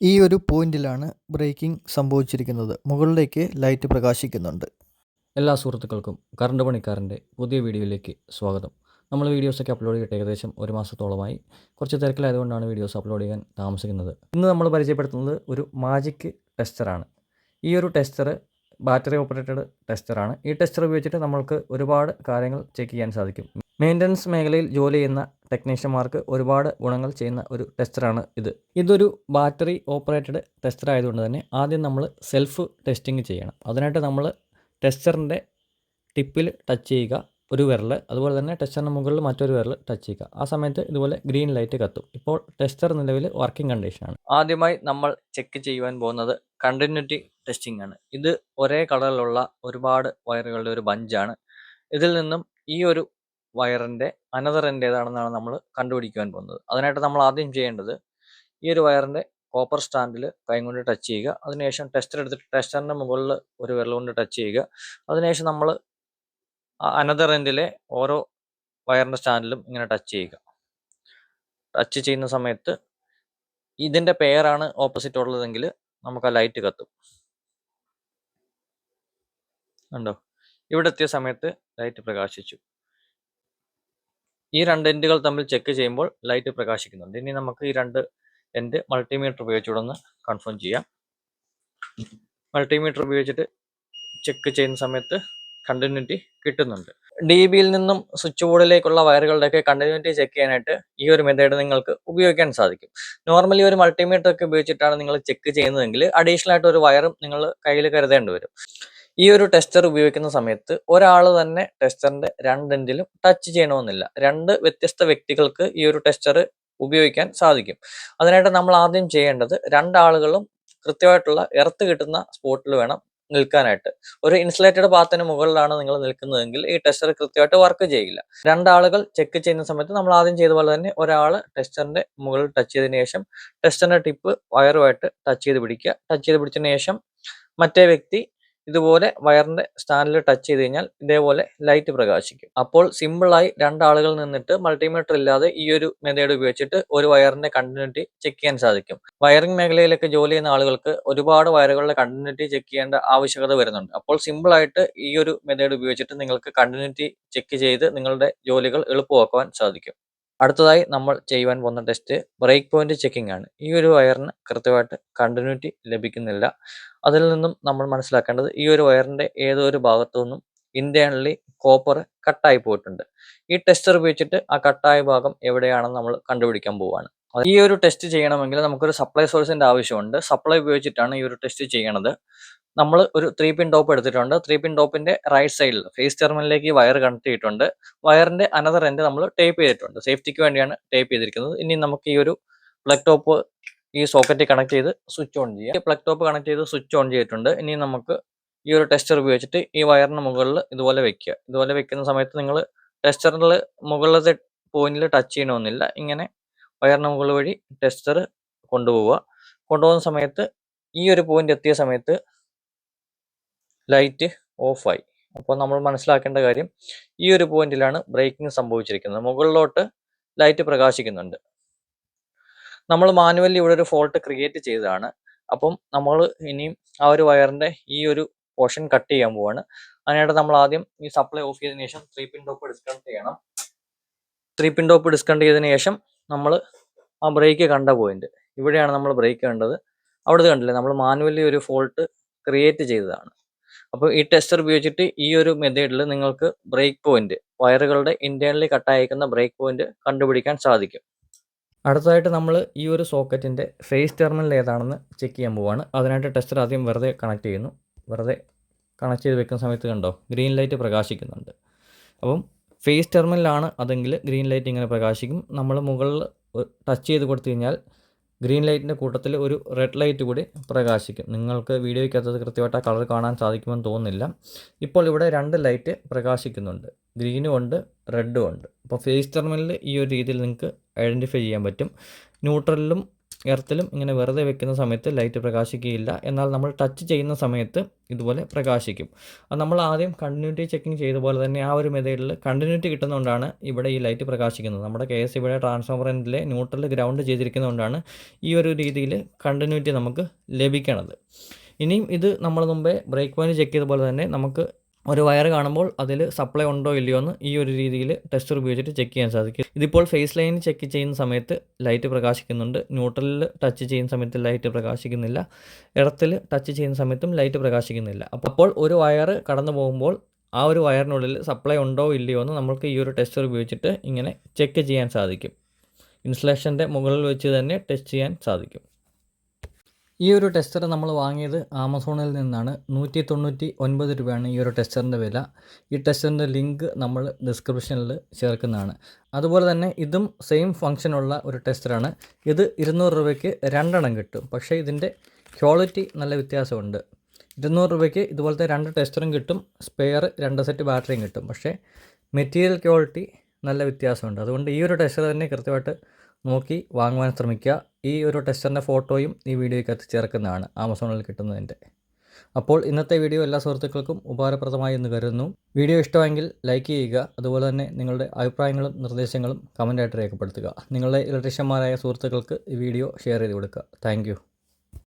ഈ ഒരു പോയിന്റിലാണ് ബ്രേക്കിംഗ് സംഭവിച്ചിരിക്കുന്നത്. മുകളിലേക്ക് ലൈറ്റ് പ്രകാശിക്കുന്നുണ്ട്. എല്ലാ സുഹൃത്തുക്കൾക്കും കറണ്ട് പണിക്കാരൻ്റെ പുതിയ വീഡിയോയിലേക്ക് സ്വാഗതം. നമ്മൾ വീഡിയോസൊക്കെ അപ്ലോഡ് ചെയ്തിട്ട് ഏകദേശം ഒരു മാസത്തോളമായി. കുറച്ച് തിരക്കിലായതുകൊണ്ടാണ് വീഡിയോസ് അപ്ലോഡ് ചെയ്യാൻ താമസിക്കുന്നത്. ഇന്ന് നമ്മൾ പരിചയപ്പെടുത്തുന്നത് ഒരു മാജിക് ടെസ്റ്ററാണ്. ഈ ഒരു ടെസ്റ്റർ ബാറ്ററി ഓപ്പറേറ്റഡ് ടെസ്റ്ററാണ്. ഈ ടെസ്റ്റർ ഉപയോഗിച്ചിട്ട് നമ്മൾക്ക് ഒരുപാട് കാര്യങ്ങൾ ചെക്ക് ചെയ്യാൻ സാധിക്കും. മെയിൻ്റനൻസ് മേഖലയിൽ ജോലി ചെയ്യുന്ന ടെക്നീഷ്യന്മാർക്ക് ഒരുപാട് ഗുണങ്ങൾ ചെയ്യുന്ന ഒരു ടെസ്റ്ററാണ് ഇത്. ഇതൊരു ബാറ്ററി ഓപ്പറേറ്റഡ് ടെസ്റ്റർ ആയതുകൊണ്ട് തന്നെ ആദ്യം നമ്മൾ സെൽഫ് ടെസ്റ്റിംഗ് ചെയ്യണം. അതിനായിട്ട് നമ്മൾ ടെസ്റ്ററിൻ്റെ ടിപ്പിൽ ടച്ച് ചെയ്യുക ഒരു വിരൽ, അതുപോലെ തന്നെ ടെസ്റ്ററിന് മുകളിൽ മറ്റൊരു വിരൽ ടച്ച് ചെയ്യുക. ആ സമയത്ത് ഇതുപോലെ ഗ്രീൻ ലൈറ്റ് കത്തും. ഇപ്പോൾ ടെസ്റ്റർ നിലവിൽ വർക്കിംഗ് കണ്ടീഷനാണ്. ആദ്യമായി നമ്മൾ ചെക്ക് ചെയ്യുവാൻ പോകുന്നത് കണ്ടിന്യൂറ്റി ടെസ്റ്റിംഗ് ആണ്. ഇത് ഒരേ കളറിലുള്ള ഒരുപാട് വയറുകളുടെ ഒരു ബഞ്ചാണ്. ഇതിൽ നിന്നും ഈ ഒരു വയറിൻ്റെ അനദർ എൻഡ് ഏതാണെന്നാണ് നമ്മൾ കണ്ടുപിടിക്കുവാൻ പോകുന്നത്. അതിനായിട്ട് നമ്മൾ ആദ്യം ചെയ്യേണ്ടത് ഈ ഒരു വയറിൻ്റെ കോപ്പർ സ്റ്റാൻഡിൽ കൈ കൊണ്ട് ടച്ച് ചെയ്യുക. അതിനുശേഷം ടെസ്റ്റർ എടുത്തിട്ട് ടെസ്റ്ററിൻ്റെ മുകളിൽ ഒരു വിരൽ കൊണ്ട് ടച്ച് ചെയ്യുക. അതിനുശേഷം നമ്മൾ അനദർ എൻഡിലെ ഓരോ വയറിൻ്റെ സ്റ്റാൻഡിലും ഇങ്ങനെ ടച്ച് ചെയ്യുക. ടച്ച് ചെയ്യുന്ന സമയത്ത് ഇതിൻ്റെ പെയറാണ് ഓപ്പോസിറ്റ് ഉള്ളതെങ്കിൽ നമുക്ക് ആ ലൈറ്റ് കത്തും. കണ്ടോ, ഇവിടെ എത്തിയ സമയത്ത് ലൈറ്റ് പ്രകാശിച്ചു. ഈ രണ്ട് എൻഡുകൾ തമ്മിൽ ചെക്ക് ചെയ്യുമ്പോൾ ലൈറ്റ് പ്രകാശിക്കുന്നുണ്ട്. ഇനി നമുക്ക് ഈ രണ്ട് എൻഡ് മൾട്ടിമീറ്റർ ഉപയോഗിച്ചുകൂടെ ഒന്ന് കൺഫേം ചെയ്യാം. മൾട്ടിമീറ്റർ ഉപയോഗിച്ചിട്ട് ചെക്ക് ചെയ്യുന്ന സമയത്ത് കണ്ടിന്യൂറ്റി കിട്ടുന്നുണ്ട്. ഡി ബിയിൽ നിന്നും സ്വിച്ച് ബോർഡിലേക്കുള്ള വയറുകളുടെയൊക്കെ കണ്ടിന്യൂറ്റി ചെക്ക് ചെയ്യാനായിട്ട് ഈ ഒരു മെത്തേഡ് നിങ്ങൾക്ക് ഉപയോഗിക്കാൻ സാധിക്കും. നോർമലി ഒരു മൾട്ടിമീറ്റർ ഒക്കെ ഉപയോഗിച്ചിട്ടാണ് നിങ്ങൾ ചെക്ക് ചെയ്യുന്നതെങ്കിൽ അഡീഷണൽ ആയിട്ട് ഒരു വയറും നിങ്ങൾ കയ്യിൽ കരുതേണ്ടി വരും. ഈ ഒരു ടെസ്റ്റർ ഉപയോഗിക്കുന്ന സമയത്ത് ഒരാൾ തന്നെ ടെസ്റ്ററിന്റെ രണ്ടെൻഡിലും ടച്ച് ചെയ്യണമെന്നില്ല. രണ്ട് വ്യത്യസ്ത വ്യക്തികൾക്ക് ഈ ഒരു ടെസ്റ്റർ ഉപയോഗിക്കാൻ സാധിക്കും. അതിനായിട്ട് നമ്മൾ ആദ്യം ചെയ്യേണ്ടത് രണ്ടാളുകളും കൃത്യമായിട്ടുള്ള എർത്ത് കിട്ടുന്ന സ്പോട്ടിൽ വേണം നിൽക്കാനായിട്ട്. ഒരു ഇൻസുലേറ്റഡ് പാത്തിന് മുകളിലാണ് നിങ്ങൾ നിൽക്കുന്നതെങ്കിൽ ഈ ടെസ്റ്റർ കൃത്യമായിട്ട് വർക്ക് ചെയ്യില്ല. രണ്ടാളുകൾ ചെക്ക് ചെയ്യുന്ന സമയത്ത് നമ്മൾ ആദ്യം ചെയ്ത പോലെ തന്നെ ഒരാൾ ടെസ്റ്ററിന്റെ മുകളിൽ ടച്ച് ചെയ്തതിനു ശേഷം ടെസ്റ്ററിന്റെ ടിപ്പ് വയറുമായിട്ട് ടച്ച് ചെയ്ത് പിടിക്കുക. ടച്ച് ചെയ്ത് പിടിച്ചതിന് ശേഷം മറ്റേ വ്യക്തി ഇതുപോലെ വയറിന്റെ സ്റ്റാൻഡിൽ ടച്ച് ചെയ്ത് കഴിഞ്ഞാൽ ഇതേപോലെ ലൈറ്റ് പ്രകാശിക്കും. അപ്പോൾ സിമ്പിളായി രണ്ടാളുകൾ നിന്നിട്ട് മൾട്ടിമീറ്റർ ഇല്ലാതെ ഈ ഒരു മെത്തേഡ് ഉപയോഗിച്ചിട്ട് ഒരു വയറിന്റെ കണ്ടിന്യൂറ്റി ചെക്ക് ചെയ്യാൻ സാധിക്കും. വയറിംഗ് മേഖലയിലൊക്കെ ജോലി ചെയ്യുന്ന ആളുകൾക്ക് ഒരുപാട് വയറുകളുടെ കണ്ടിന്യൂറ്റി ചെക്ക് ചെയ്യേണ്ട ആവശ്യകത വരുന്നുണ്ട്. അപ്പോൾ സിമ്പിളായിട്ട് ഈ ഒരു മെത്തേഡ് ഉപയോഗിച്ചിട്ട് നിങ്ങൾക്ക് കണ്ടിന്യൂറ്റി ചെക്ക് ചെയ്ത് നിങ്ങളുടെ ജോലികൾ എളുപ്പമാക്കുവാൻ സാധിക്കും. അടുത്തതായി നമ്മൾ ചെയ്യുവാൻ പോകുന്ന ടെസ്റ്റ് ബ്രേക്ക് പോയിന്റ് ചെക്കിംഗ് ആണ്. ഈ ഒരു വയറിന് കൃത്യമായിട്ട് കണ്ടിന്യൂറ്റി ലഭിക്കുന്നില്ല. അതിൽ നിന്നും നമ്മൾ മനസ്സിലാക്കേണ്ടത് ഈ ഒരു വയറിന്റെ ഏതോ ഒരു ഭാഗത്തു നിന്നും ഇന്റേണലി കോപ്പർ കട്ടായി പോയിട്ടുണ്ട്. ഈ ടെസ്റ്റർ ഉപയോഗിച്ചിട്ട് ആ കട്ടായ ഭാഗം എവിടെയാണെന്ന് നമ്മൾ കണ്ടുപിടിക്കാൻ പോവുകയാണ്. ഈ ഒരു ടെസ്റ്റ് ചെയ്യണമെങ്കിൽ നമുക്കൊരു സപ്ലൈ സോഴ്സിന്റെ ആവശ്യമുണ്ട്. സപ്ലൈ ഉപയോഗിച്ചിട്ടാണ് ഈ ഒരു ടെസ്റ്റ് ചെയ്യണത്. നമ്മൾ ഒരു 3 പിൻ ടോപ്പ് എടുത്തിട്ടുണ്ട്. 3 പിൻ ടോപ്പിന്റെ റൈറ്റ് സൈഡിൽ ഫേസ് ടെർമിനലിലേക്ക് വയർ കണക്ട് ചെയ്തിട്ടുണ്ട്. വയറിന്റെ അനദർ എൻഡ് നമ്മൾ ടേപ്പ് ചെയ്തിട്ടുണ്ട്. സേഫ്റ്റിക്ക് വേണ്ടിയാണ് ടേപ്പ് ചെയ്തിരിക്കുന്നത്. ഇനി നമുക്ക് ഈ ഒരു പ്ലഗ് ടോപ്പ് ഈ സോക്കറ്റിൽ കണക്ട് ചെയ്ത് സ്വിച്ച് ഓൺ ചെയ്യാം. പ്ലഗ് ടോപ്പ് കണക്ട് ചെയ്ത് സ്വിച്ച് ഓൺ ചെയ്തിട്ടുണ്ട്. ഇനി നമുക്ക് ഈ ഒരു ടെസ്റ്റർ ഉപയോഗിച്ചിട്ട് ഈ വയറിന് മുകളിൽ ഇതുപോലെ വെക്കുക. ഇതുപോലെ വെക്കുന്ന സമയത്ത് നിങ്ങൾ ടെസ്റ്ററിൽ മുകളിലത്തെ പോയിന്റിൽ ടച്ച് ചെയ്യണമെന്നില്ല. ഇങ്ങനെ വയറിന് മുകളിൽ വഴി ടെസ്റ്റർ കൊണ്ടുപോവുക. കൊണ്ടുപോകുന്ന സമയത്ത് ഈ ഒരു പോയിന്റ് എത്തിയ സമയത്ത് ലൈറ്റ് ഓഫായി. അപ്പോൾ നമ്മൾ മനസ്സിലാക്കേണ്ട കാര്യം ഈ ഒരു പോയിന്റിലാണ് ബ്രേക്കിംഗ് സംഭവിച്ചിരിക്കുന്നത്. മുകളിലോട്ട് ലൈറ്റ് പ്രകാശിക്കുന്നുണ്ട്. നമ്മൾ മാനുവലി ഇവിടെ ഒരു ഫോൾട്ട് ക്രിയേറ്റ് ചെയ്തതാണ്. അപ്പം നമ്മൾ ഇനിയും ആ ഒരു വയറിന്റെ ഈ ഒരു പോർഷൻ കട്ട് ചെയ്യാൻ പോവാണ്. അതിനായിട്ട് നമ്മൾ ആദ്യം ഈ സപ്ലൈ ഓഫ് ചെയ്തതിനു ശേഷം 3 പിൻ ടോപ്പ് ഡിസ്കണക്ട് ചെയ്യണം. 3 പിൻ ടോപ്പ് ഡിസ്കണക്ട് ചെയ്തതിനു ശേഷം നമ്മൾ ആ ബ്രേക്ക് കണ്ട പോയിന്റ് ഇവിടെയാണ് നമ്മൾ ബ്രേക്ക് കണ്ടത്. അവിടെ കണ്ടില്ലേ, നമ്മൾ മാനുവലി ഒരു ഫോൾട്ട് ക്രിയേറ്റ് ചെയ്തതാണ്. അപ്പോൾ ഈ ടെസ്റ്റർ ഉപയോഗിച്ചിട്ട് ഈ ഒരു മെത്തേഡിൽ നിങ്ങൾക്ക് ബ്രേക്ക് പോയിന്റ് വയറുകളുടെ ഇന്റേണലി കട്ടായിരിക്കുന്ന ബ്രേക്ക് പോയിന്റ് കണ്ടുപിടിക്കാൻ സാധിക്കും. അടുത്തതായിട്ട് നമ്മൾ ഈ ഒരു സോക്കറ്റിൻ്റെ ഫേസ് ടെർമിനൽ ഏതാണെന്ന് ചെക്ക് ചെയ്യാൻ പോവുകയാണ്. അതിനായിട്ട് ടെസ്റ്റർ ആദ്യം വെറുതെ കണക്ട് ചെയ്യുന്നു. വെറുതെ കണക്ട് ചെയ്ത് വെക്കുന്ന സമയത്ത് കണ്ടോ ഗ്രീൻ ലൈറ്റ് പ്രകാശിക്കുന്നുണ്ട്. അപ്പം ഫേസ് ടെർമിനലാണ് അതെങ്കിൽ ഗ്രീൻ ലൈറ്റ് ഇങ്ങനെ പ്രകാശിക്കും. നമ്മൾ മുകളിൽ ടച്ച് ചെയ്ത് കൊടുത്തു കഴിഞ്ഞാൽ ഗ്രീൻ ലൈറ്റിൻ്റെ കൂട്ടത്തിൽ ഒരു റെഡ് ലൈറ്റ് കൂടി പ്രകാശിക്കും. നിങ്ങൾക്ക് വീഡിയോയ്ക്കകത്ത് കൃത്യമായിട്ട് ആ കളർ കാണാൻ സാധിക്കുമെന്ന് തോന്നുന്നില്ല. ഇപ്പോൾ ഇവിടെ 2 ലൈറ്റ് പ്രകാശിക്കുന്നുണ്ട്, ഗ്രീനും ഉണ്ട് റെഡും ഉണ്ട്. അപ്പോൾ ഫേസ് ടെർമിനലിൽ ഈ ഒരു രീതിയിൽ നിങ്ങൾക്ക് ഐഡൻറ്റിഫൈ ചെയ്യാൻ പറ്റും. ന്യൂട്രലിലും എർത്തിലും ഇങ്ങനെ വെറുതെ വെക്കുന്ന സമയത്ത് ലൈറ്റ് പ്രകാശിക്കുകയില്ല. എന്നാൽ നമ്മൾ ടച്ച് ചെയ്യുന്ന സമയത്ത് ഇതുപോലെ പ്രകാശിക്കും. അത് നമ്മൾ ആദ്യം കണ്ടിന്യൂറ്റി ചെക്കിങ് ചെയ്ത പോലെ തന്നെ ആ ഒരു മെത്തേഡിൽ കണ്ടിന്യൂറ്റി കിട്ടുന്നതുകൊണ്ടാണ് ഇവിടെ ഈ ലൈറ്റ് പ്രകാശിക്കുന്നത്. നമ്മുടെ KSEBിയുടെ ട്രാൻസ്ഫോമറിൻ്റെ ന്യൂട്രൽ ഗ്രൗണ്ട് ചെയ്തിരിക്കുന്നതുകൊണ്ടാണ് ഈ ഒരു രീതിയിൽ കണ്ടിന്യൂറ്റി നമുക്ക് ലഭിക്കണത്. ഇനിയും ഇത് നമ്മൾ മുമ്പേ ബ്രേക്ക് പോയിൻറ്റ് ചെക്ക് ചെയ്ത പോലെ തന്നെ നമുക്ക് ഒരു വയർ കാണുമ്പോൾ അതിൽ സപ്ലൈ ഉണ്ടോ ഇല്ലയോ എന്ന് ഈ ഒരു രീതിയിൽ ടെസ്റ്റർ ഉപയോഗിച്ചിട്ട് ചെക്ക് ചെയ്യാൻ സാധിക്കും. ഇതിപ്പോൾ ഫേസ് ലൈൻ ചെക്ക് ചെയ്യുന്ന സമയത്ത് ലൈറ്റ് പ്രകാശിക്കുന്നുണ്ട്. ന്യൂട്രലിൽ ടച്ച് ചെയ്യുന്ന സമയത്ത് ലൈറ്റ് പ്രകാശിക്കുന്നില്ല. എർത്തിൽ ടച്ച് ചെയ്യുന്ന സമയത്തും ലൈറ്റ് പ്രകാശിക്കുന്നില്ല. അപ്പോൾ ഒരു വയർ കടന്നു പോകുമ്പോൾ ആ ഒരു വയറിനുള്ളിൽ സപ്ലൈ ഉണ്ടോ ഇല്ലയോ എന്ന് നമുക്ക് ഈ ഒരു ടെസ്റ്റർ ഉപയോഗിച്ചിട്ട് ഇങ്ങനെ ചെക്ക് ചെയ്യാൻ സാധിക്കും. ഇൻസുലേഷൻ്റെ മുകളിൽ വെച്ച് തന്നെ ടെസ്റ്റ് ചെയ്യാൻ സാധിക്കും. ഈ ഒരു ടെസ്റ്റർ നമ്മൾ വാങ്ങിയത് ആമസോണിൽ നിന്നാണ്. 199 രൂപയാണ് ഈ ഒരു ടെസ്റ്ററിൻ്റെ വില. ഈ ടെസ്റ്ററിൻ്റെ ലിങ്ക് നമ്മൾ ഡിസ്ക്രിപ്ഷനിൽ ചേർക്കുന്നതാണ്. അതുപോലെ തന്നെ ഇതും സെയിം ഫംഗ്ഷനുള്ള ഒരു ടെസ്റ്ററാണ്. ഇത് 200 രൂപയ്ക്ക് 2 എണ്ണം കിട്ടും. പക്ഷേ ഇതിൻ്റെ ക്വാളിറ്റി നല്ല വ്യത്യാസമുണ്ട്. 200 രൂപയ്ക്ക് ഇതുപോലത്തെ 2 ടെസ്റ്ററും കിട്ടും, സ്പെയർ 2 സെറ്റ് ബാറ്ററിയും കിട്ടും. പക്ഷേ മെറ്റീരിയൽ ക്വാളിറ്റി നല്ല വ്യത്യാസമുണ്ട്. അതുകൊണ്ട് ഈ ഒരു ടെസ്റ്റർ തന്നെ കൃത്യമായിട്ട് നോക്കി വാങ്ങുവാൻ ശ്രമിക്കുക. ഈ ഒരു ടെസ്റ്ററിൻ്റെ ഫോട്ടോയും ഈ വീഡിയോയ്ക്കകത്ത് ചേർക്കുന്നതാണ്, ആമസോണിൽ കിട്ടുന്നതിൻ്റെ. അപ്പോൾ ഇന്നത്തെ വീഡിയോ എല്ലാ സുഹൃത്തുക്കൾക്കും ഉപകാരപ്രദമായി എന്ന് കരുതുന്നു. വീഡിയോ ഇഷ്ടമെങ്കിൽ ലൈക്ക് ചെയ്യുക. അതുപോലെ തന്നെ നിങ്ങളുടെ അഭിപ്രായങ്ങളും നിർദ്ദേശങ്ങളും കമൻറ്റായിട്ട് രേഖപ്പെടുത്തുക. നിങ്ങളുടെ ഇലക്ട്രീഷ്യന്മാരായ സുഹൃത്തുക്കൾക്ക് ഈ വീഡിയോ ഷെയർ ചെയ്ത് കൊടുക്കുക. താങ്ക്